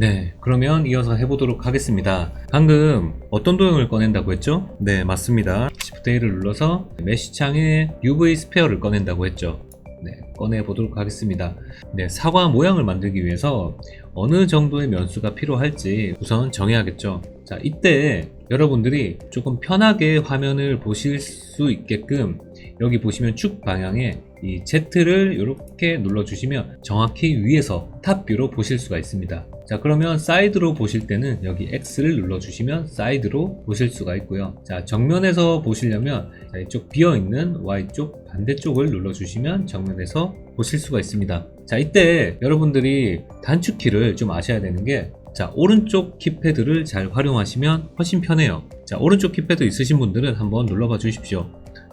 네, 그러면 이어서 해보도록 하겠습니다. 방금 어떤 도형을 꺼낸다고 했죠? 네, 맞습니다. Shift A를 눌러서 메쉬 창에 UV 스페어를 꺼낸다고 했죠. 네, 꺼내 보도록 하겠습니다. 네, 사과 모양을 만들기 위해서 어느 정도의 면수가 필요할지 우선 정해야겠죠. 자, 이때 여러분들이 조금 편하게 화면을 보실 수 있게끔 여기 보시면 축 방향에 이 Z를 이렇게 눌러주시면 정확히 위에서 탑뷰로 보실 수가 있습니다. 자, 그러면 사이드로 보실 때는 여기 X를 눌러주시면 사이드로 보실 수가 있고요. 자, 정면에서 보시려면 이쪽 비어있는 Y쪽 반대쪽을 눌러주시면 정면에서 보실 수가 있습니다. 자, 이때 여러분들이 단축키를 좀 아셔야 되는 게, 자, 오른쪽 키패드를 잘 활용하시면 훨씬 편해요. 자, 오른쪽 키패드 있으신 분들은 한번 눌러봐 주십시오.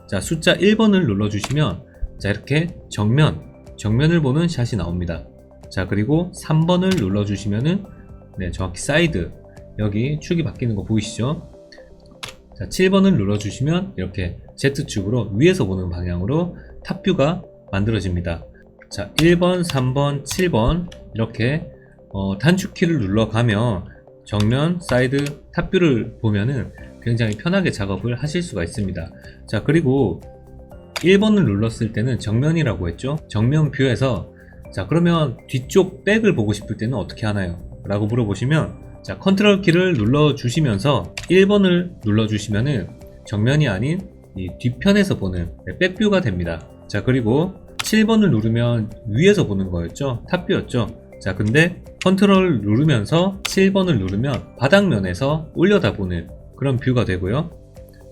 자, 숫자 1번을 눌러주시면 자, 이렇게 정면을 보는 샷이 나옵니다. 자, 그리고 3번을 눌러주시면은 네, 정확히 사이드, 여기 축이 바뀌는 거 보이시죠? 자, 7번을 눌러주시면 이렇게 Z축으로 위에서 보는 방향으로 탑뷰가 만들어집니다. 자, 1번, 3번, 7번 이렇게 단축키를 눌러가면 정면, 사이드, 탑뷰를 보면은 굉장히 편하게 작업을 하실 수가 있습니다. 자, 그리고 1번을 눌렀을 때는 정면이라고 했죠. 정면 뷰에서 자, 그러면 뒤쪽 백을 보고 싶을 때는 어떻게 하나요? 라고 물어보시면, 자, 컨트롤 키를 눌러 주시면서 1번을 눌러 주시면은 정면이 아닌 이 뒤편에서 보는 백뷰가 됩니다. 자, 그리고 7번을 누르면 위에서 보는 거였죠. 탑뷰였죠. 자, 근데 컨트롤을 누르면서 7번을 누르면 바닥면에서 올려다 보는 그런 뷰가 되고요.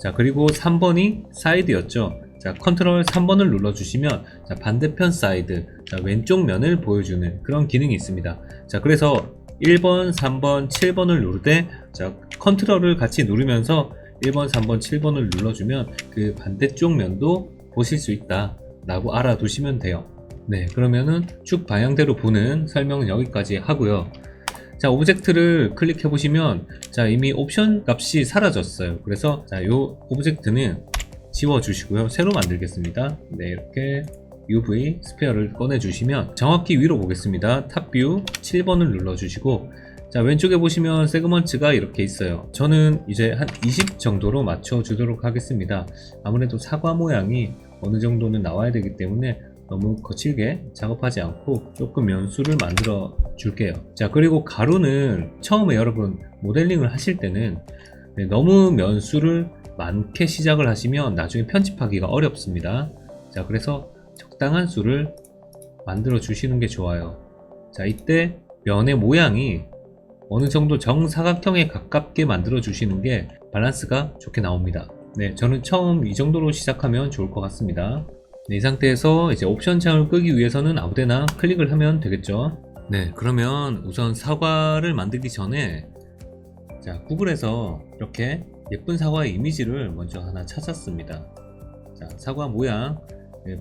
자, 그리고 3번이 사이드였죠. 자, 컨트롤 3번을 눌러주시면 자, 반대편 사이드, 자, 왼쪽 면을 보여주는 그런 기능이 있습니다. 자, 그래서 1번, 3번, 7번을 누를 때 자, 컨트롤을 같이 누르면서 1번, 3번, 7번을 눌러주면 그 반대쪽 면도 보실 수 있다 라고 알아두시면 돼요. 네, 그러면은 쭉 방향대로 보는 설명은 여기까지 하고요. 자, 오브젝트를 클릭해 보시면 자, 이미 옵션 값이 사라졌어요. 그래서 자, 요 오브젝트는 지워 주시고요. 새로 만들겠습니다. 네, 이렇게 UV 스페어를 꺼내 주시면 정확히 위로 보겠습니다. 탑뷰 7번을 눌러 주시고, 자, 왼쪽에 보시면 세그먼트가 이렇게 있어요. 저는 이제 한 20 정도로 맞춰 주도록 하겠습니다. 아무래도 사과 모양이 어느 정도는 나와야 되기 때문에 너무 거칠게 작업하지 않고 조금 면수를 만들어 줄게요. 자, 그리고 가루는 처음에 여러분 모델링을 하실 때는 네, 너무 면수를 많게 시작을 하시면 나중에 편집하기가 어렵습니다. 자, 그래서 적당한 수를 만들어 주시는 게 좋아요. 자, 이때 면의 모양이 어느 정도 정사각형에 가깝게 만들어 주시는 게 밸런스가 좋게 나옵니다. 네, 저는 처음 이 정도로 시작하면 좋을 것 같습니다. 네, 이 상태에서 이제 옵션 창을 끄기 위해서는 아무데나 클릭을 하면 되겠죠. 네, 그러면 우선 사과를 만들기 전에 자, 구글에서 이렇게 예쁜 사과의 이미지를 먼저 하나 찾았습니다. 자, 사과 모양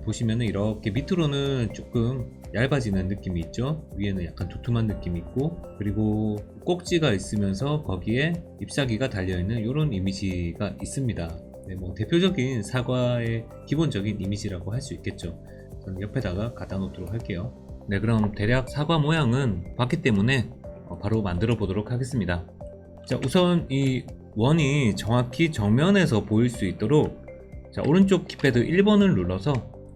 보시면은 이렇게 밑으로는 조금 얇아지는 느낌이 있죠. 위에는 약간 두툼한 느낌이 있고, 그리고 꼭지가 있으면서 거기에 잎사귀가 달려있는 이런 이미지가 있습니다. 네, 뭐 대표적인 사과의 기본적인 이미지라고 할 수 있겠죠. 저는 옆에다가 갖다 놓도록 할게요. 네, 그럼 대략 사과 모양은 봤기 때문에 바로 만들어 보도록 하겠습니다. 자, 우선 이 원이 정확히 정면에서 보일 수 있도록 자, 오른쪽 키패드 1번을 눌러서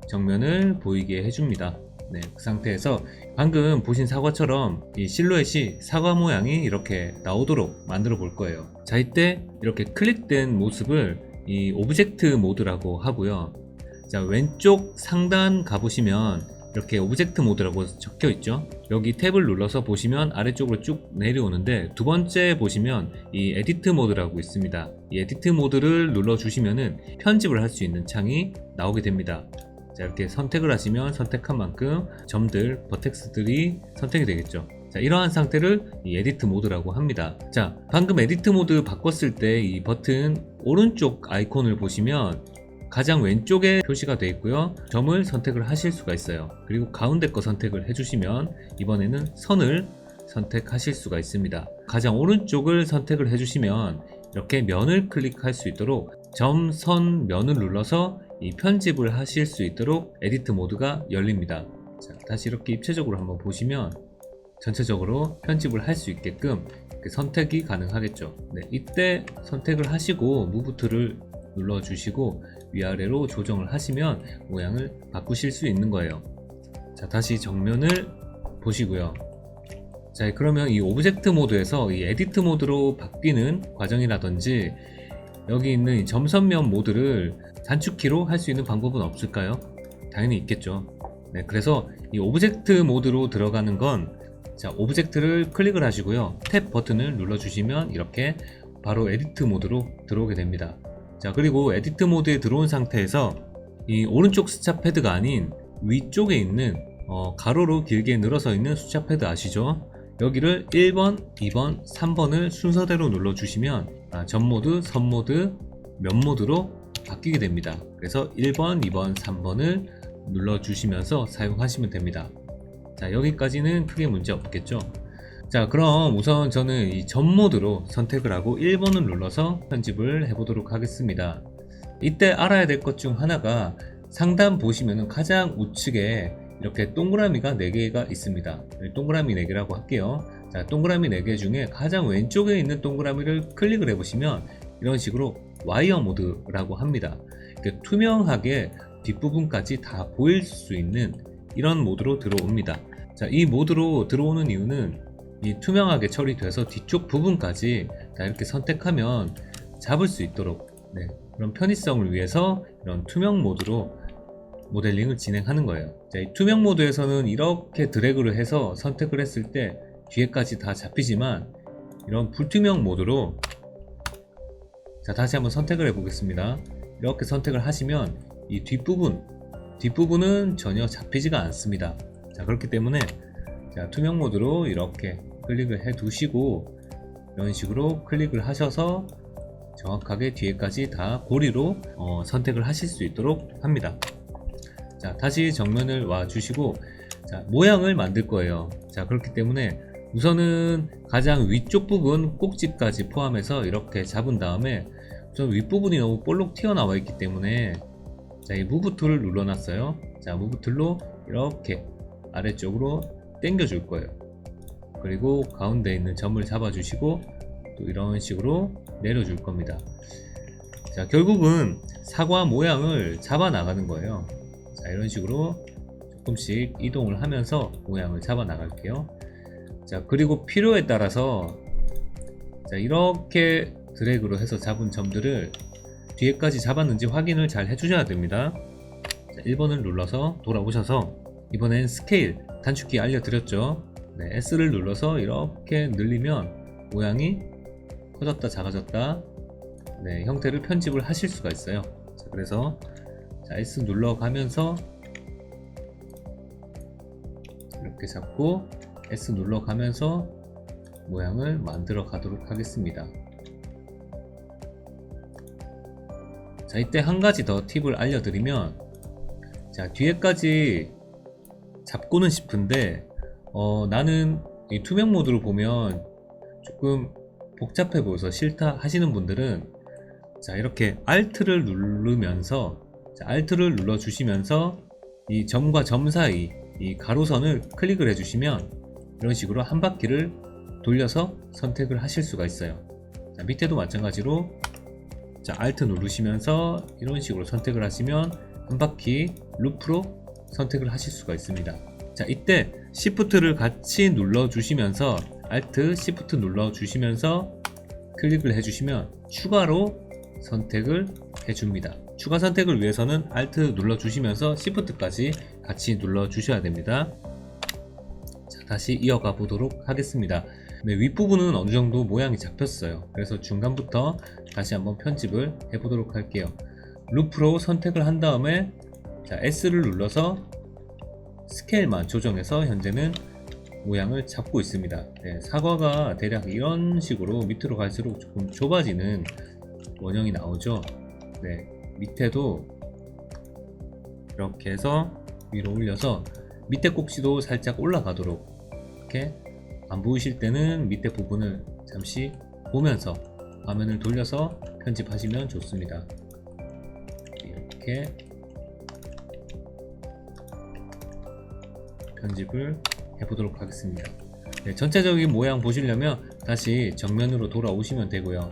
정면을 보이게 해줍니다. 네, 그 상태에서 방금 보신 사과처럼 이 실루엣이 사과 모양이 이렇게 나오도록 만들어 볼 거예요. 자, 이때 이렇게 클릭된 모습을 이 오브젝트 모드라고 하고요. 자, 왼쪽 상단 가보시면 이렇게 오브젝트 모드라고 적혀 있죠. 여기 탭을 눌러서 보시면 아래쪽으로 쭉 내려오는데, 두 번째 보시면 이 에디트 모드라고 있습니다. 이 에디트 모드를 눌러 주시면은 편집을 할 수 있는 창이 나오게 됩니다. 자, 이렇게 선택을 하시면 선택한 만큼 점들, 버텍스들이 선택이 되겠죠. 자, 이러한 상태를 이 에디트 모드라고 합니다. 자, 방금 에디트 모드 바꿨을 때 이 버튼 오른쪽 아이콘을 보시면 가장 왼쪽에 표시가 되어 있고요. 점을 선택을 하실 수가 있어요. 그리고 가운데 거 선택을 해주시면 이번에는 선을 선택하실 수가 있습니다. 가장 오른쪽을 선택을 해주시면 이렇게 면을 클릭할 수 있도록 점, 선, 면을 눌러서 이 편집을 하실 수 있도록 에디트 모드가 열립니다. 자, 다시 이렇게 입체적으로 한번 보시면 전체적으로 편집을 할 수 있게끔 선택이 가능하겠죠. 네, 이때 선택을 하시고 무브 툴을 눌러주시고 위아래로 조정을 하시면 모양을 바꾸실 수 있는 거예요. 자, 다시 정면을 보시고요. 자, 그러면 이 오브젝트 모드에서 이 에디트 모드로 바뀌는 과정이라든지 여기 있는 이 점선면 모드를 단축키로 할 수 있는 방법은 없을까요? 당연히 있겠죠. 네, 그래서 이 오브젝트 모드로 들어가는 건, 자, 오브젝트를 클릭을 하시고요. 탭 버튼을 눌러주시면 이렇게 바로 에디트 모드로 들어오게 됩니다. 자, 그리고 에디트 모드에 들어온 상태에서 이 오른쪽 숫자 패드가 아닌 위쪽에 있는 가로로 길게 늘어서 있는 숫자 패드 아시죠? 여기를 1번, 2번, 3번을 순서대로 눌러주시면 전 모드, 선 모드, 면 모드로 바뀌게 됩니다. 그래서 1번, 2번, 3번을 눌러주시면서 사용하시면 됩니다. 자, 여기까지는 크게 문제 없겠죠? 자, 그럼 우선 저는 이 전 모드로 선택을 하고 1번을 눌러서 편집을 해보도록 하겠습니다. 이때 알아야 될 것 중 하나가 상단 보시면은 가장 우측에 이렇게 동그라미가 4개가 있습니다. 동그라미 4개라고 할게요. 자, 동그라미 4개 중에 가장 왼쪽에 있는 동그라미를 클릭을 해보시면 이런 식으로 와이어 모드라고 합니다. 투명하게 뒷부분까지 다 보일 수 있는 이런 모드로 들어옵니다. 자, 이 모드로 들어오는 이유는 이 투명하게 처리돼서 뒤쪽 부분까지 다 이렇게 선택하면 잡을 수 있도록, 네, 그런 편의성을 위해서 이런 투명 모드로 모델링을 진행하는 거예요. 자, 이 투명 모드에서는 이렇게 드래그를 해서 선택을 했을 때 뒤에까지 다 잡히지만 이런 불투명 모드로, 자, 다시 한번 선택을 해 보겠습니다. 이렇게 선택을 하시면 이 뒷부분은 전혀 잡히지가 않습니다. 자, 그렇기 때문에 자, 투명 모드로 이렇게 클릭을 해 두시고 이런 식으로 클릭을 하셔서 정확하게 뒤에까지 다 고리로 선택을 하실 수 있도록 합니다. 자, 다시 정면을 와 주시고, 자, 모양을 만들 거예요. 자, 그렇기 때문에 우선은 가장 위쪽 부분 꼭지까지 포함해서 이렇게 잡은 다음에 우선 윗부분이 너무 볼록 튀어나와 있기 때문에, 자, 이 무브 툴을 눌러놨어요. 자, 무브 툴로 이렇게 아래쪽으로 당겨 줄 거예요. 그리고 가운데 있는 점을 잡아 주시고 또 이런 식으로 내려 줄 겁니다. 자, 결국은 사과 모양을 잡아 나가는 거예요. 자, 이런 식으로 조금씩 이동을 하면서 모양을 잡아 나갈게요. 자, 그리고 필요에 따라서, 자, 이렇게 드래그로 해서 잡은 점들을 뒤에까지 잡았는지 확인을 잘 해주셔야 됩니다. 자, 1번을 눌러서 돌아오셔서 이번엔 스케일 단축키 알려드렸죠. 네, S를 눌러서 이렇게 늘리면 모양이 커졌다 작아졌다, 네, 형태를 편집을 하실 수가 있어요. 자, 그래서 자, S 눌러가면서 이렇게 잡고 S 눌러가면서 모양을 만들어 가도록 하겠습니다. 자, 이때 한 가지 더 팁을 알려드리면, 자, 뒤에까지 잡고는 싶은데 나는 이 투명 모드로 보면 조금 복잡해 보여서 싫다 하시는 분들은, 자, 이렇게 Alt를 누르면서, 자, Alt를 눌러 주시면서 이 점과 점 사이 이 가로선을 클릭을 해 주시면 이런 식으로 한 바퀴를 돌려서 선택을 하실 수가 있어요. 자, 밑에도 마찬가지로, 자, Alt 누르시면서 이런 식으로 선택을 하시면 한 바퀴 루프로 선택을 하실 수가 있습니다. 자, 이때 Shift를 같이 눌러 주시면서 Alt, Shift 눌러 주시면서 클릭을 해 주시면 추가로 선택을 해 줍니다. 추가 선택을 위해서는 Alt 눌러 주시면서 Shift까지 같이 눌러 주셔야 됩니다. 자, 다시 이어가 보도록 하겠습니다. 네, 윗부분은 어느 정도 모양이 잡혔어요. 그래서 중간부터 다시 한번 편집을 해 보도록 할게요. 루프로 선택을 한 다음에, 자, S를 눌러서 스케일만 조정해서 현재는 모양을 잡고 있습니다. 네, 사과가 대략 이런 식으로 밑으로 갈수록 조금 좁아지는 원형이 나오죠. 네, 밑에도 이렇게 해서 위로 올려서 밑에 꼭지도 살짝 올라가도록, 이렇게 안 보이실 때는 밑에 부분을 잠시 보면서 화면을 돌려서 편집하시면 좋습니다. 이렇게 편집을 해보도록 하겠습니다. 네, 전체적인 모양 보시려면 다시 정면으로 돌아오시면 되고요.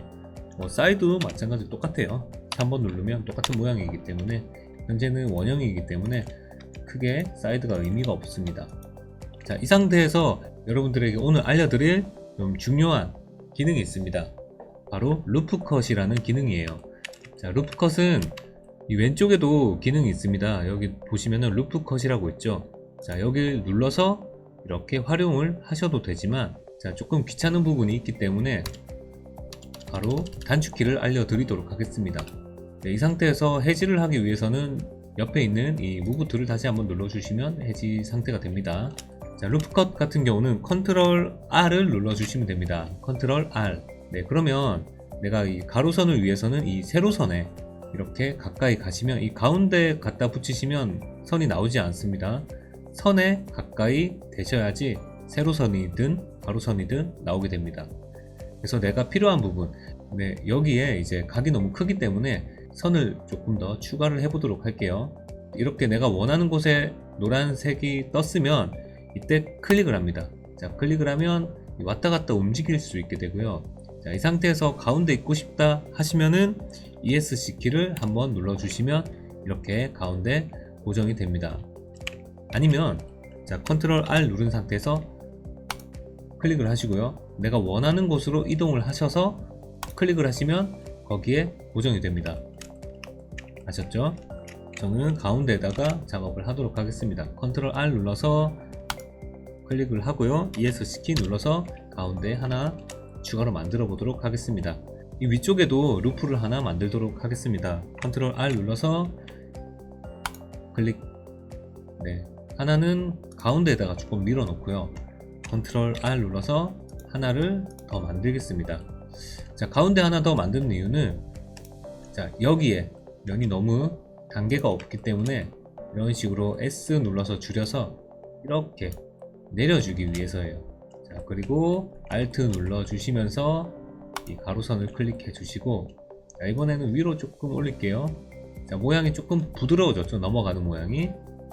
사이드도 마찬가지로 똑같아요. 3번 누르면 똑같은 모양이기 때문에 현재는 원형이기 때문에 크게 사이드가 의미가 없습니다. 자, 이 상태에서 여러분들에게 오늘 알려드릴 좀 중요한 기능이 있습니다. 바로 루프컷이라는 기능이에요. 자, 루프컷은 이 왼쪽에도 기능이 있습니다. 여기 보시면은 루프컷이라고 있죠. 자, 여기를 눌러서 이렇게 활용을 하셔도 되지만, 자, 조금 귀찮은 부분이 있기 때문에 바로 단축키를 알려드리도록 하겠습니다. 네, 이 상태에서 해지를 하기 위해서는 옆에 있는 이 무브 툴을 다시 한번 눌러주시면 해지 상태가 됩니다. 자, 루프컷 같은 경우는 컨트롤 R을 눌러주시면 됩니다. 컨트롤 R. 네, 그러면 내가 이 가로선을 위해서는 이 세로선에 이렇게 가까이 가시면 이 가운데 갖다 붙이시면 선이 나오지 않습니다. 선에 가까이 되셔야지 세로선이든 가로선이든 나오게 됩니다. 그래서 내가 필요한 부분, 네, 여기에 이제 각이 너무 크기 때문에 선을 조금 더 추가를 해보도록 할게요. 이렇게 내가 원하는 곳에 노란색이 떴으면 이때 클릭을 합니다. 자, 클릭을 하면 왔다 갔다 움직일 수 있게 되고요. 자, 이 상태에서 가운데 있고 싶다 하시면은 ESC 키를 한번 눌러주시면 이렇게 가운데 고정이 됩니다. 아니면 자, 컨트롤 R 누른 상태에서 클릭을 하시고요. 내가 원하는 곳으로 이동을 하셔서 클릭을 하시면 거기에 고정이 됩니다. 아셨죠? 저는 가운데에다가 작업을 하도록 하겠습니다. 컨트롤 R 눌러서 클릭을 하고요. ESC 키 눌러서 가운데 하나 추가로 만들어 보도록 하겠습니다. 이 위쪽에도 루프를 하나 만들도록 하겠습니다. 컨트롤 R 눌러서 클릭. 네, 하나는 가운데에다가 조금 밀어 놓고요. 컨트롤 R 눌러서 하나를 더 만들겠습니다. 자, 가운데 하나 더 만드는 이유는, 자, 여기에 면이 너무 단계가 없기 때문에 이런 식으로 S 눌러서 줄여서 이렇게 내려주기 위해서예요. 자, 그리고 Alt 눌러 주시면서 이 가로선을 클릭해 주시고, 자, 이번에는 위로 조금 올릴게요. 자, 모양이 조금 부드러워졌죠, 넘어가는 모양이.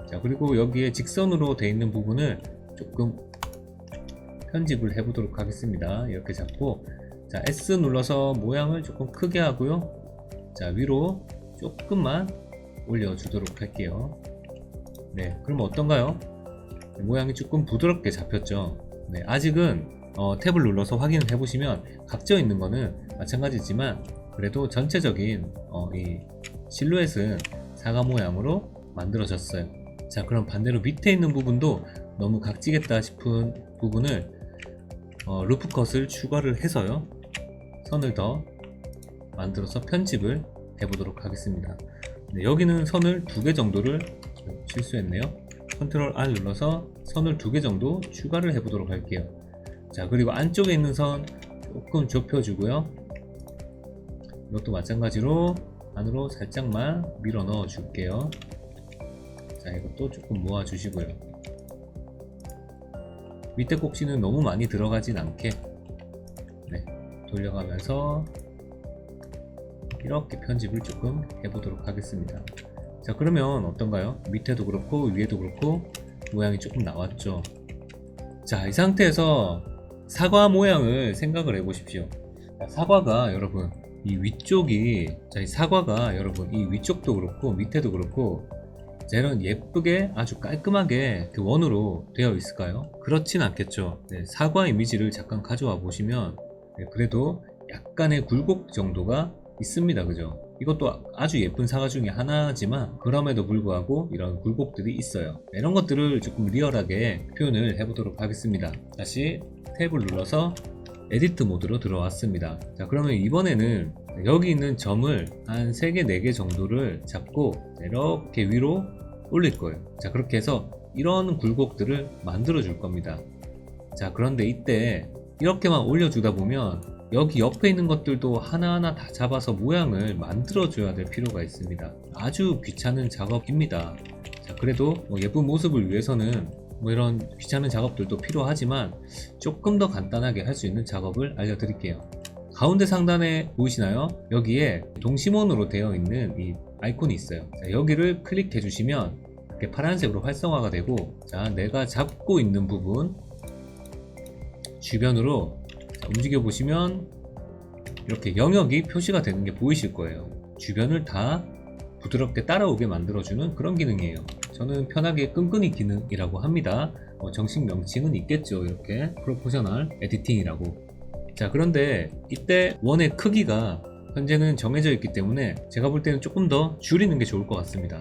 자, 그리고 여기에 직선으로 되어 있는 부분을 조금 편집을 해 보도록 하겠습니다. 이렇게 잡고, 자, S 눌러서 모양을 조금 크게 하고요. 자, 위로 조금만 올려주도록 할게요. 네, 그럼 어떤가요? 네, 모양이 조금 부드럽게 잡혔죠. 네, 아직은 탭을 눌러서 확인을 해보시면 각져 있는 거는 마찬가지지만 그래도 전체적인 이 실루엣은 사과 모양으로 만들어졌어요. 자, 그럼 반대로 밑에 있는 부분도 너무 각지겠다 싶은 부분을 루프컷을 추가를 해서요, 선을 더 만들어서 편집을 해보도록 하겠습니다. 네, 여기는 선을 2개 정도를 실수했네요. 컨트롤 R 눌러서 선을 2개 정도 추가를 해보도록 할게요. 자, 그리고 안쪽에 있는 선 조금 좁혀주고요. 이것도 마찬가지로 안으로 살짝만 밀어 넣어 줄게요. 자, 이것도 조금 모아 주시고요. 밑에 꼭지는 너무 많이 들어가진 않게, 네, 돌려가면서 이렇게 편집을 조금 해보도록 하겠습니다. 자, 그러면 어떤가요? 밑에도 그렇고 위에도 그렇고 모양이 조금 나왔죠. 자, 이 상태에서 사과 모양을 생각을 해 보십시오. 사과가 여러분 이 위쪽이, 자, 이 사과가 여러분 이 위쪽도 그렇고 밑에도 그렇고, 자, 이런 예쁘게 아주 깔끔하게 그 원으로 되어 있을까요? 그렇진 않겠죠. 네, 사과 이미지를 잠깐 가져와 보시면, 네, 그래도 약간의 굴곡 정도가 있습니다. 그죠? 이것도 아주 예쁜 사과 중에 하나지만 그럼에도 불구하고 이런 굴곡들이 있어요. 네, 이런 것들을 조금 리얼하게 표현을 해보도록 하겠습니다. 다시 탭을 눌러서 에디트 모드로 들어왔습니다. 자, 그러면 이번에는 여기 있는 점을 한 3개, 4개 정도를 잡고 이렇게 위로 올릴 거예요. 자, 그렇게 해서 이런 굴곡들을 만들어 줄 겁니다. 자, 그런데 이때 이렇게만 올려주다 보면 여기 옆에 있는 것들도 하나하나 다 잡아서 모양을 만들어 줘야 될 필요가 있습니다. 아주 귀찮은 작업입니다. 자, 그래도 예쁜 모습을 위해서는 이런 귀찮은 작업들도 필요하지만 조금 더 간단하게 할 수 있는 작업을 알려드릴게요. 가운데 상단에 보이시나요? 여기에 동심원으로 되어 있는 이 아이콘이 있어요. 자, 여기를 클릭해 주시면 이렇게 파란색으로 활성화가 되고, 자, 내가 잡고 있는 부분, 주변으로 움직여 보시면 이렇게 영역이 표시가 되는 게 보이실 거예요. 주변을 다 부드럽게 따라오게 만들어주는 그런 기능이에요. 저는 편하게 끈끈이 기능이라고 합니다. 정식 명칭은 있겠죠. 이렇게 프로포셔널 에디팅이라고. 자, 그런데 이때 원의 크기가 현재는 정해져 있기 때문에 제가 볼 때는 조금 더 줄이는 게 좋을 것 같습니다.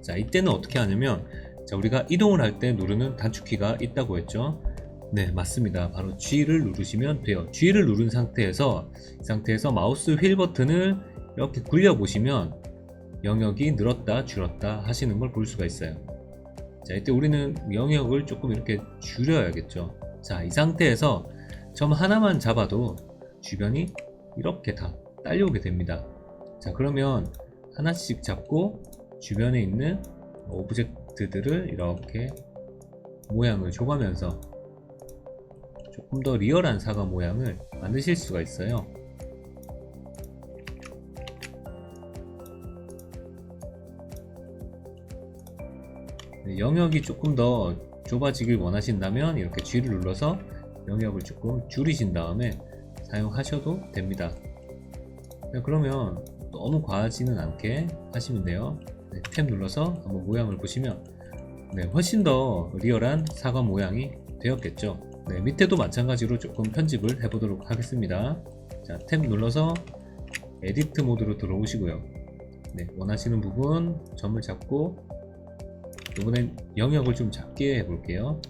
자, 이때는 어떻게 하냐면, 자, 우리가 이동을 할 때 누르는 단축키가 있다고 했죠. 네, 맞습니다. 바로 G를 누르시면 돼요. G를 누른 상태에서 이 상태에서 마우스 휠 버튼을 이렇게 굴려 보시면 영역이 늘었다 줄었다 하시는 걸 볼 수가 있어요. 자, 이때 우리는 영역을 조금 이렇게 줄여야겠죠. 자, 이 상태에서 점 하나만 잡아도 주변이 이렇게 다 딸려오게 됩니다. 자, 그러면 하나씩 잡고 주변에 있는 오브젝트들을 이렇게 모양을 줘가면서 조금 더 리얼한 사과 모양을 만드실 수가 있어요. 영역이 조금 더 좁아지길 원하신다면 이렇게 G를 눌러서 영역을 조금 줄이신 다음에 사용하셔도 됩니다. 그러면 너무 과하지는 않게 하시면 돼요. 네, 탭 눌러서 한번 모양을 보시면 네, 훨씬 더 리얼한 사과 모양이 되었겠죠. 네, 밑에도 마찬가지로 조금 편집을 해보도록 하겠습니다. 자, 탭 눌러서 에디트 모드로 들어오시고요. 네, 원하시는 부분 점을 잡고 이번엔 영역을 좀 작게 해볼게요.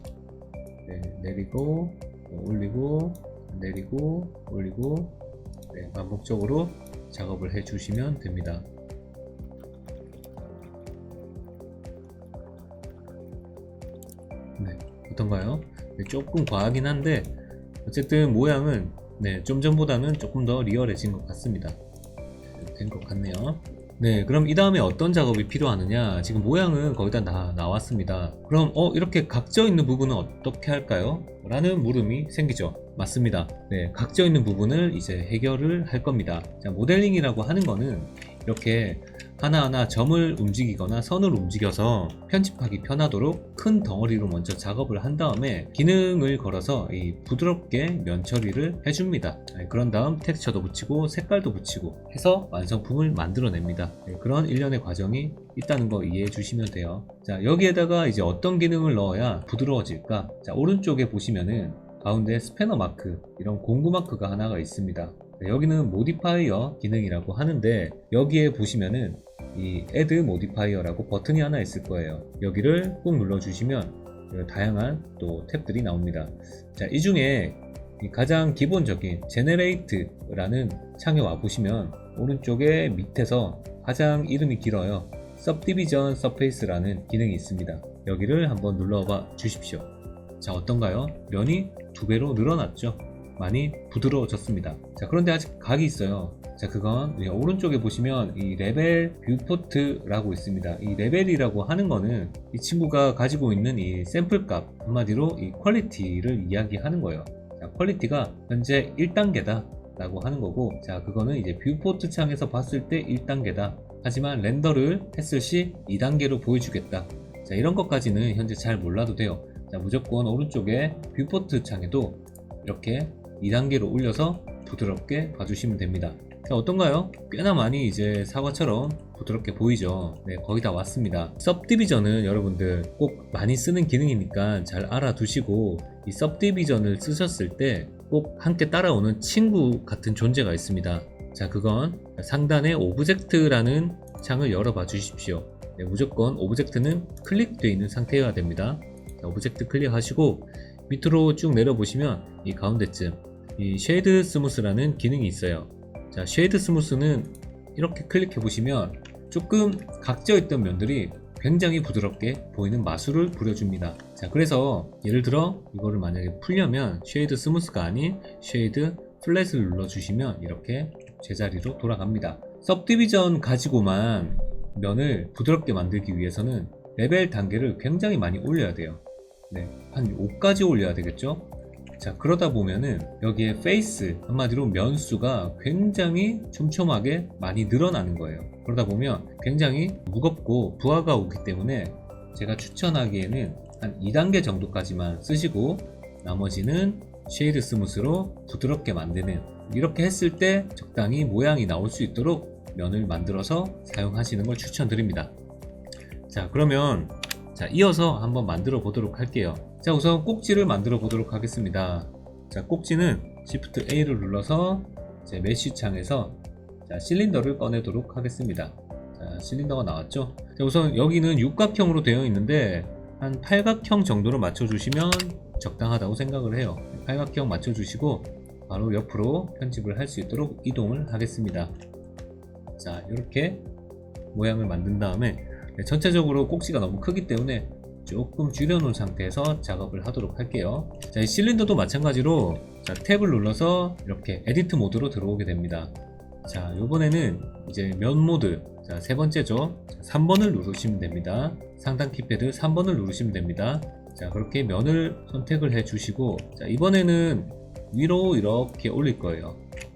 네, 내리고 올리고 내리고 올리고 네, 반복적으로 작업을 해 주시면 됩니다. 네, 어떤가요? 네, 조금 과하긴 한데 어쨌든 모양은 네, 좀 전보다는 조금 더 리얼해진 것 같습니다. 된 것 같네요. 네, 그럼 이 다음에 어떤 작업이 필요하느냐. 지금 모양은 거의 다 나왔습니다. 그럼 이렇게 각져 있는 부분은 어떻게 할까요? 라는 물음이 생기죠. 맞습니다. 네, 각져 있는 부분을 이제 해결을 할 겁니다. 자, 모델링이라고 하는 거는 이렇게 하나하나 점을 움직이거나 선을 움직여서 편집하기 편하도록 큰 덩어리로 먼저 작업을 한 다음에 기능을 걸어서 부드럽게 면 처리를 해줍니다. 그런 다음 텍스처도 붙이고 색깔도 붙이고 해서 완성품을 만들어냅니다. 그런 일련의 과정이 있다는 거 이해해 주시면 돼요. 자, 여기에다가 이제 어떤 기능을 넣어야 부드러워질까? 자, 오른쪽에 보시면은 가운데 스패너 마크, 이런 공구 마크가 하나가 있습니다. 여기는 모디파이어 기능이라고 하는데 여기에 보시면은 이 Add Modifier라고 버튼이 하나 있을 거예요. 여기를 꾹 눌러주시면 다양한 또 탭들이 나옵니다. 자, 이 중에 가장 기본적인 Generate라는 창에 와 보시면 오른쪽에 밑에서 가장 이름이 길어요. Subdivision Surface라는 기능이 있습니다. 여기를 한번 눌러봐 주십시오. 자, 어떤가요? 면이 2배로 늘어났죠? 많이 부드러워졌습니다. 자, 그런데 아직 각이 있어요. 자, 그건 오른쪽에 보시면 이 레벨 뷰포트라고 있습니다. 이 레벨이라고 하는 거는 이 친구가 가지고 있는 이 샘플 값, 한마디로 이 퀄리티를 이야기하는 거예요. 자, 퀄리티가 현재 1단계다 라고 하는 거고, 자, 그거는 이제 뷰포트 창에서 봤을 때 1단계다. 하지만 렌더를 했을 시 2단계로 보여주겠다. 자, 이런 것까지는 현재 잘 몰라도 돼요. 자, 무조건 오른쪽에 뷰포트 창에도 이렇게 2단계로 올려서 부드럽게 봐주시면 됩니다. 자, 어떤가요? 꽤나 많이 이제 사과처럼 부드럽게 보이죠? 네, 거의 다 왔습니다. Subdivision은 여러분들 꼭 많이 쓰는 기능이니까 잘 알아두시고, 이 Subdivision을 쓰셨을 때 꼭 함께 따라오는 친구 같은 존재가 있습니다. 자, 그건 상단에 오브젝트라는 창을 열어봐 주십시오. 네, 무조건 오브젝트는 클릭되어 있는 상태여야 됩니다. 자, 오브젝트 클릭하시고 밑으로 쭉 내려보시면 이 가운데쯤 이 쉐이드 스무스라는 기능이 있어요. 자, 쉐이드 스무스는 이렇게 클릭해 보시면 조금 각져 있던 면들이 굉장히 부드럽게 보이는 마술을 부려줍니다. 자, 그래서 예를 들어 이거를 만약에 풀려면 쉐이드 스무스가 아닌 쉐이드 플랫을 눌러주시면 이렇게 제자리로 돌아갑니다. सब디비전 가지고만 면을 부드럽게 만들기 위해서는 레벨 단계를 굉장히 많이 올려야 돼요. 네, 한 5까지 올려야 되겠죠? 자, 그러다 보면은 여기에 페이스, 한마디로 면수가 굉장히 촘촘하게 많이 늘어나는 거예요. 그러다 보면 굉장히 무겁고 부하가 오기 때문에 제가 추천하기에는 한 2단계 정도까지만 쓰시고 나머지는 쉐이드 스무스로 부드럽게 만드는, 이렇게 했을 때 적당히 모양이 나올 수 있도록 면을 만들어서 사용하시는 걸 추천드립니다. 자, 그러면 이어서 한번 만들어 보도록 할게요. 자, 우선 꼭지를 만들어 보도록 하겠습니다. 자, 꼭지는 Shift A를 눌러서 이제 메쉬 창에서 실린더를 꺼내도록 하겠습니다. 자, 실린더가 나왔죠. 자, 우선 여기는 육각형으로 되어 있는데 한 팔각형 정도로 맞춰주시면 적당하다고 생각을 해요. 팔각형 맞춰주시고 바로 옆으로 편집을 할 수 있도록 이동을 하겠습니다. 자, 이렇게 모양을 만든 다음에 전체적으로 꼭지가 너무 크기 때문에 조금 줄여놓은 상태에서 작업을 하도록 할게요. 자, 이 실린더도 마찬가지로 탭을 눌러서 이렇게 에디트 모드로 들어오게 됩니다. 자, 이번에는 이제 면 모드, 자, 세 번째죠. 3번을 누르시면 됩니다. 상단 키패드 3번을 누르시면 됩니다. 자, 그렇게 면을 선택을 해 주시고, 자, 이번에는 위로 이렇게 올릴 거예요.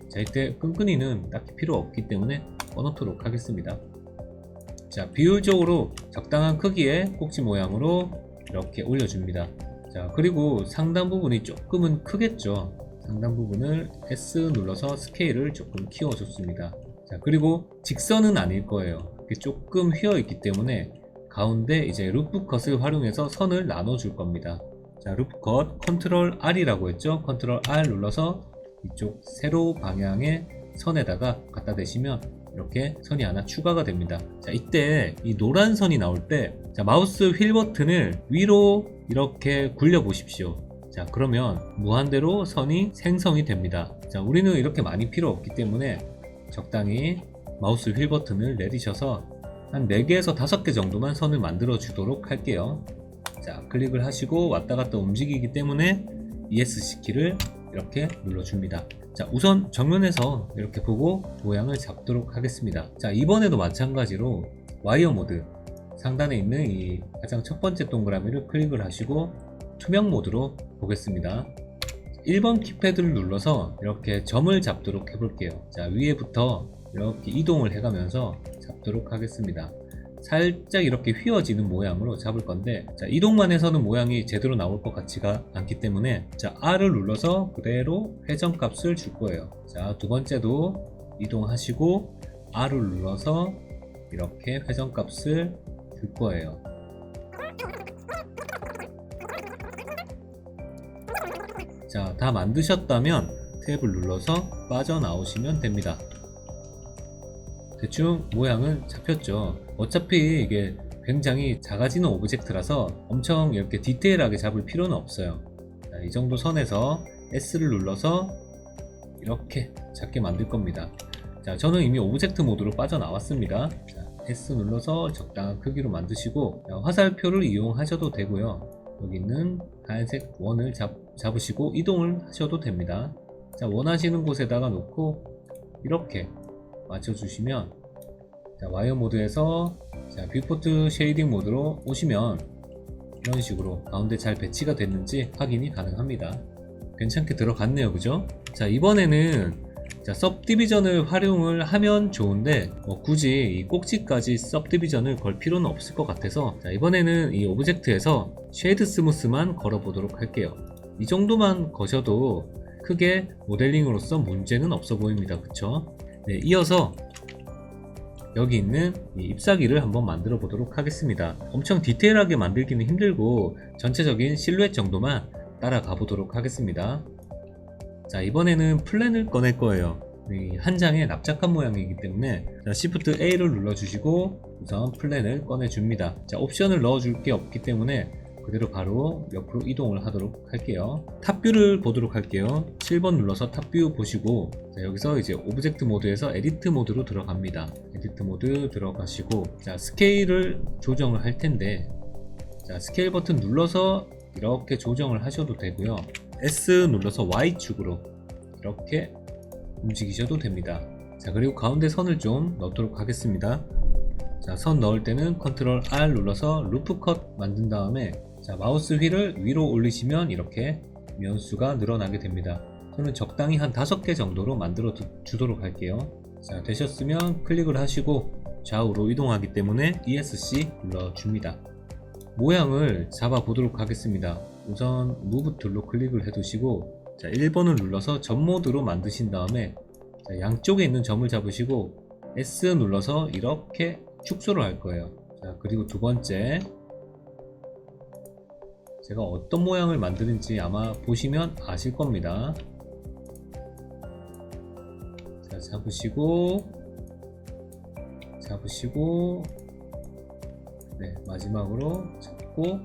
자, 이때 끈끈이는 딱히 필요 없기 때문에 꺼놓도록 하겠습니다. 자, 비율적으로 적당한 크기의 꼭지 모양으로 이렇게 올려줍니다. 자, 그리고 상단 부분이 조금은 크겠죠. 상단 부분을 S 눌러서 스케일을 조금 키워줬습니다. 자, 그리고 직선은 아닐 거예요. 조금 휘어 있기 때문에 가운데 이제 루프 컷을 활용해서 선을 나눠 줄 겁니다. 자, 루프 컷 컨트롤 R이라고 했죠. 컨트롤 R 눌러서 이쪽 세로 방향의 선에다가 갖다 대시면 이렇게 선이 하나 추가가 됩니다. 자, 이때 이 노란 선이 나올 때 마우스 휠 버튼을 위로 이렇게 굴려 보십시오. 자, 그러면 무한대로 선이 생성이 됩니다. 자, 우리는 이렇게 많이 필요 없기 때문에 적당히 마우스 휠 버튼을 내리셔서 한 4개에서 5개 정도만 선을 만들어 주도록 할게요. 자, 클릭을 하시고 왔다 갔다 움직이기 때문에 ESC 키를 이렇게 눌러줍니다. 자, 우선 정면에서 이렇게 보고 모양을 잡도록 하겠습니다. 자, 이번에도 마찬가지로 와이어 모드 상단에 있는 이 가장 첫 번째 동그라미를 클릭을 하시고 투명 모드로 보겠습니다. 1번 키패드를 눌러서 이렇게 점을 잡도록 해볼게요. 자, 위에부터 이렇게 이동을 해가면서 잡도록 하겠습니다. 살짝 이렇게 휘어지는 모양으로 잡을 건데, 자, 이동만 해서는 모양이 제대로 나올 것 같지가 않기 때문에 자, R을 눌러서 그대로 회전값을 줄 거예요. 자, 두 번째도 이동하시고 R을 눌러서 이렇게 회전값을 줄 거예요. 자, 다 만드셨다면 탭을 눌러서 빠져나오시면 됩니다. 대충 모양은 잡혔죠. 어차피 이게 굉장히 작아지는 오브젝트라서 엄청 이렇게 디테일하게 잡을 필요는 없어요. 자, 이 정도 선에서 S를 눌러서 이렇게 작게 만들 겁니다. 자, 저는 이미 오브젝트 모드로 빠져나왔습니다. 자, S 눌러서 적당한 크기로 만드시고, 자, 화살표를 이용하셔도 되고요. 여기 있는 하얀색 원을 잡으시고 이동을 하셔도 됩니다. 자, 원하시는 곳에다가 놓고 이렇게 맞춰주시면, 자, 와이어 모드에서 자, 뷰포트 쉐이딩 모드로 오시면 이런 식으로 가운데 잘 배치가 됐는지 확인이 가능합니다. 괜찮게 들어갔네요, 그죠? 자, 이번에는 자, 섭디비전을 활용을 하면 좋은데 굳이 이 꼭지까지 섭디비전을 걸 필요는 없을 것 같아서, 자, 이번에는 이 오브젝트에서 쉐이드 스무스만 걸어 보도록 할게요. 이 정도만 거셔도 크게 모델링으로서 문제는 없어 보입니다, 그쵸? 네, 이어서 여기 있는 이 잎사귀를 한번 만들어 보도록 하겠습니다. 엄청 디테일하게 만들기는 힘들고 전체적인 실루엣 정도만 따라가 보도록 하겠습니다. 자, 이번에는 플랜을 꺼낼 거예요. 한 장의 납작한 모양이기 때문에 자, Shift A를 눌러주시고 우선 플랜을 꺼내줍니다. 자, 옵션을 넣어줄 게 없기 때문에 그대로 바로 옆으로 이동을 하도록 할게요. 탑뷰를 보도록 할게요. 7번 눌러서 탑뷰 보시고, 자, 여기서 이제 오브젝트 모드에서 에디트 모드로 들어갑니다. 에디트 모드 들어가시고, 자, 스케일을 조정을 할 텐데, 자, 스케일 버튼 눌러서 이렇게 조정을 하셔도 되고요. S 눌러서 Y축으로 이렇게 움직이셔도 됩니다. 자, 그리고 가운데 선을 좀 넣도록 하겠습니다. 자, 선 넣을 때는 컨트롤 R 눌러서 루프 컷 만든 다음에 자, 마우스 휠을 위로 올리시면 이렇게 면수가 늘어나게 됩니다. 저는 적당히 한 5개 정도로 만들어 주도록 할게요. 자, 되셨으면 클릭을 하시고 좌우로 이동하기 때문에 ESC 눌러줍니다. 모양을 잡아 보도록 하겠습니다. 우선 무브 툴로 클릭을 해 두시고 자, 1번을 눌러서 점 모드로 만드신 다음에 자, 양쪽에 있는 점을 잡으시고 S 눌러서 이렇게 축소를 할 거예요. 자, 그리고 두 번째, 제가 어떤 모양을 만드는지 아마 보시면 아실 겁니다. 자, 잡으시고 네, 마지막으로 잡고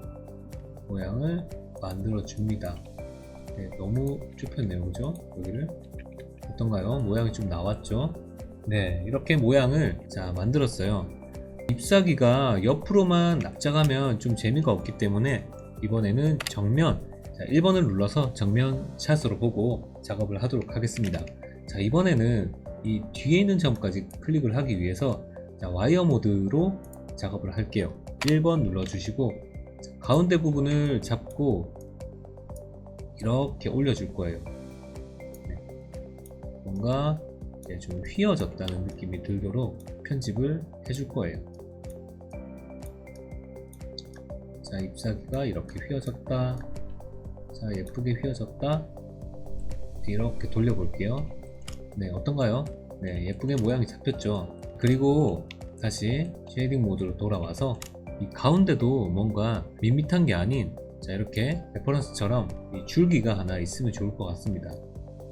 모양을 만들어 줍니다. 네, 너무 좁혔네요, 그죠? 여기를. 어떤가요? 모양이 좀 나왔죠? 네, 이렇게 모양을 자 만들었어요. 잎사귀가 옆으로만 납작하면 좀 재미가 없기 때문에 이번에는 정면, 자 1번을 눌러서 정면 샷으로 보고 작업을 하도록 하겠습니다. 자, 이번에는 이 뒤에 있는 점까지 클릭을 하기 위해서 자, 와이어 모드로 작업을 할게요. 1번 눌러주시고 자, 가운데 부분을 잡고 이렇게 올려줄 거예요. 네. 뭔가 좀 휘어졌다는 느낌이 들도록 편집을 해줄 거예요. 자, 잎사귀가 이렇게 휘어졌다. 자, 예쁘게 휘어졌다. 이렇게 돌려볼게요. 네, 어떤가요? 네, 예쁘게 모양이 잡혔죠. 그리고 다시 쉐이딩 모드로 돌아와서 이 가운데도 뭔가 밋밋한 게 아닌 자, 이렇게 레퍼런스처럼 이 줄기가 하나 있으면 좋을 것 같습니다.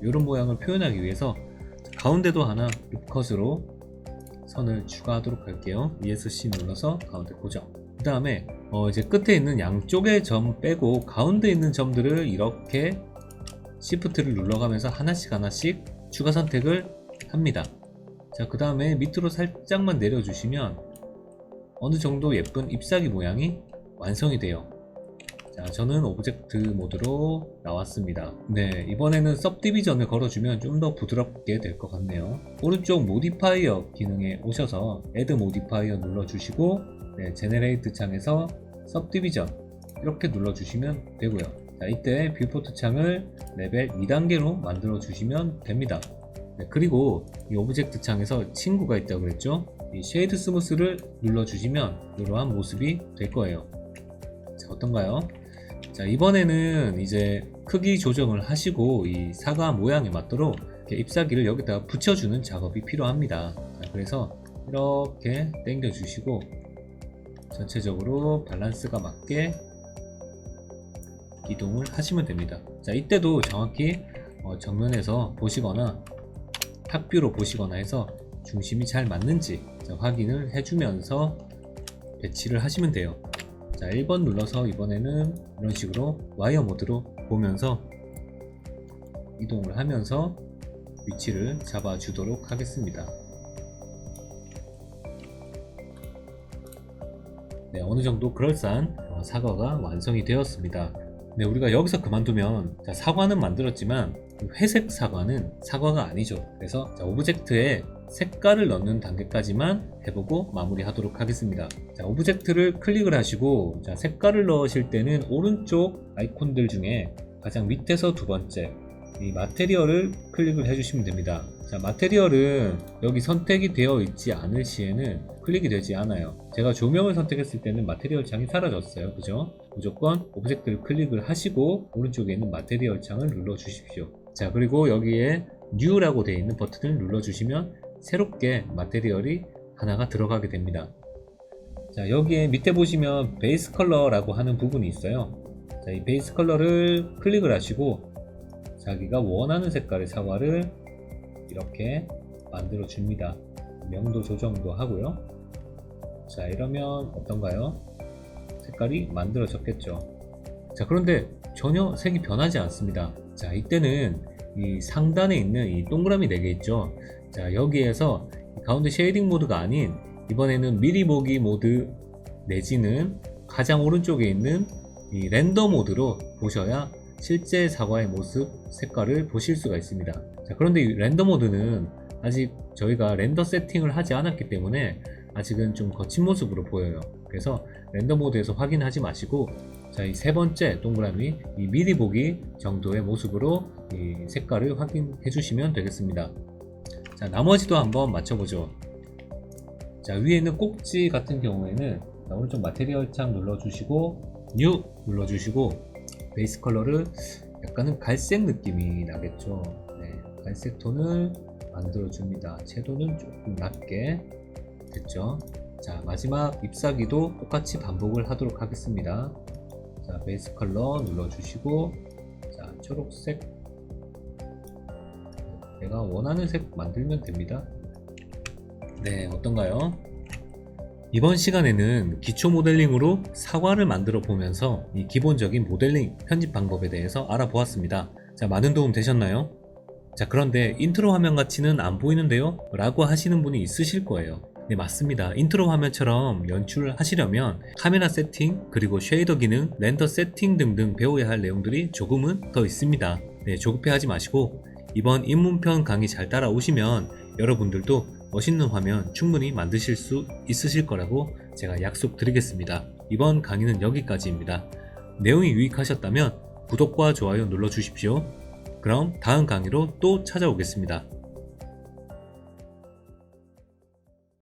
이런 모양을 표현하기 위해서 가운데도 하나 룹컷으로 선을 추가하도록 할게요. ESC 눌러서 가운데 고정. 그 다음에 이제 끝에 있는 양쪽의 점 빼고 가운데 있는 점들을 이렇게 Shift를 눌러가면서 하나씩 추가 선택을 합니다. 자, 그 다음에 밑으로 살짝만 내려주시면 어느 정도 예쁜 잎사귀 모양이 완성이 돼요. 자, 저는 오브젝트 모드로 나왔습니다. 네, 이번에는 सब디비전을 걸어주면 좀 더 부드럽게 될 것 같네요. 오른쪽 모디파이어 기능에 오셔서 Add 모디파이어 눌러주시고 네, 제네레이트 창에서 सब디비전 이렇게 눌러주시면 되고요. 자, 이때 뷰포트 창을 레벨 2단계로 만들어 주시면 됩니다. 네, 그리고 이 오브젝트 창에서 친구가 있다고 그랬죠? 이 쉐이드 스무스를 눌러주시면 이러한 모습이 될 거예요. 자, 어떤가요? 자, 이번에는 이제 크기 조정을 하시고 이 사과 모양에 맞도록 이렇게 잎사귀를 여기다가 붙여주는 작업이 필요합니다. 자, 그래서 이렇게 당겨 주시고 전체적으로 밸런스가 맞게 이동을 하시면 됩니다. 자, 이때도 정확히 정면에서 보시거나 탑뷰로 보시거나 해서 중심이 잘 맞는지 확인을 해주면서 배치를 하시면 돼요. 자, 1번 눌러서 이번에는 이런 식으로 와이어 모드로 보면서 이동을 하면서 위치를 잡아 주도록 하겠습니다. 네, 어느 정도 그럴싸한 사과가 완성이 되었습니다. 네, 우리가 여기서 그만두면 자, 사과는 만들었지만 회색 사과는 사과가 아니죠. 그래서 자, 오브젝트에 색깔을 넣는 단계까지만 해보고 마무리하도록 하겠습니다. 자, 오브젝트를 클릭을 하시고 자, 색깔을 넣으실 때는 오른쪽 아이콘들 중에 가장 밑에서 두 번째 이 마테리얼을 클릭을 해주시면 됩니다. 자, 마테리얼은 여기 선택이 되어 있지 않을 시에는 클릭이 되지 않아요. 제가 조명을 선택했을 때는 마테리얼 창이 사라졌어요. 그죠? 무조건 오브젝트를 클릭을 하시고 오른쪽에 있는 마테리얼 창을 눌러 주십시오. 자, 그리고 여기에 New라고 되어 있는 버튼을 눌러 주시면 새롭게 마테리얼이 하나가 들어가게 됩니다. 자, 여기에 밑에 보시면 베이스 컬러라고 하는 부분이 있어요. 자, 이 베이스 컬러를 클릭을 하시고 자기가 원하는 색깔의 사과를 이렇게 만들어 줍니다. 명도 조정도 하고요. 자, 이러면 어떤가요? 색깔이 만들어졌겠죠. 자, 그런데 전혀 색이 변하지 않습니다. 자, 이때는 이 상단에 있는 이 동그라미 4개 있죠. 자, 여기에서 가운데 쉐이딩 모드가 아닌 이번에는 미리 보기 모드 내지는 가장 오른쪽에 있는 이 렌더 모드로 보셔야 실제 사과의 모습, 색깔을 보실 수가 있습니다. 자, 그런데 이 렌더 모드는 아직 저희가 렌더 세팅을 하지 않았기 때문에 아직은 좀 거친 모습으로 보여요. 그래서 렌더 모드에서 확인하지 마시고 자, 이 세 번째 동그라미 이 미리 보기 정도의 모습으로 이 색깔을 확인해 주시면 되겠습니다. 자, 나머지도 한번 맞춰보죠. 자, 위에 있는 꼭지 같은 경우에는 자, 오른쪽 마테리얼 창 눌러주시고 뉴 눌러주시고 베이스 컬러를 약간은 갈색 느낌이 나겠죠. 네, 갈색 톤을 만들어줍니다. 채도는 조금 낮게 됐죠. 자, 마지막 잎사귀도 똑같이 반복을 하도록 하겠습니다. 자, 베이스 컬러 눌러주시고, 자, 초록색, 내가 원하는 색 만들면 됩니다. 네, 어떤가요? 이번 시간에는 기초 모델링으로 사과를 만들어 보면서 이 기본적인 모델링 편집 방법에 대해서 알아보았습니다. 자, 많은 도움 되셨나요? 자, 그런데 인트로 화면 같이는 안 보이는데요? 라고 하시는 분이 있으실 거예요. 네, 맞습니다. 인트로 화면처럼 연출을 하시려면 카메라 세팅, 그리고 쉐이더 기능, 렌더 세팅 등등 배워야 할 내용들이 조금은 더 있습니다. 네, 조급해하지 마시고 이번 입문편 강의 잘 따라오시면 여러분들도 멋있는 화면 충분히 만드실 수 있으실 거라고 제가 약속드리겠습니다. 이번 강의는 여기까지입니다. 내용이 유익하셨다면 구독과 좋아요 눌러주십시오. 그럼 다음 강의로 또 찾아오겠습니다.